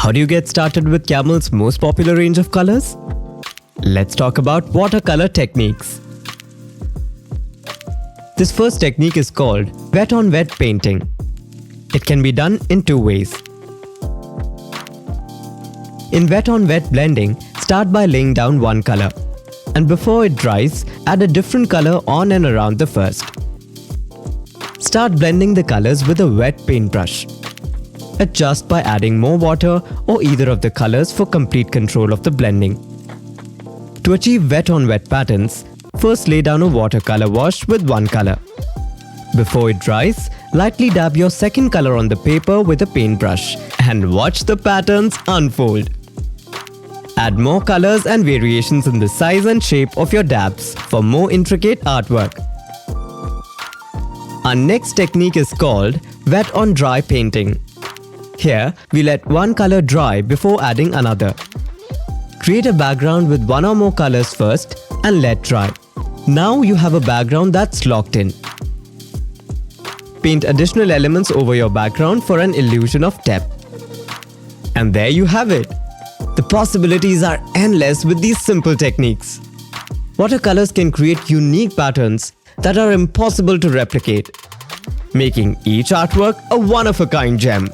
How do you get started with Camel's most popular range of colors? Let's talk about watercolor techniques. This first technique is called wet-on-wet painting. It can be done in two ways. In wet-on-wet blending, start by laying down one color, and before it dries, add a different color on and around the first. Start blending the colors with a wet paintbrush. Adjust by adding more water or either of the colors for complete control of the blending. To achieve wet-on-wet patterns, first lay down a watercolor wash with one color. Before it dries, lightly dab your second color on the paper with a paintbrush and watch the patterns unfold. Add more colors and variations in the size and shape of your dabs for more intricate artwork. Our next technique is called wet-on-dry painting. Here, we let one color dry before adding another. Create a background with one or more colors first and let dry. Now you have a background that's locked in. Paint additional elements over your background for an illusion of depth. And there you have it. The possibilities are endless with these simple techniques. Watercolors can create unique patterns that are impossible to replicate, making each artwork a one-of-a-kind gem.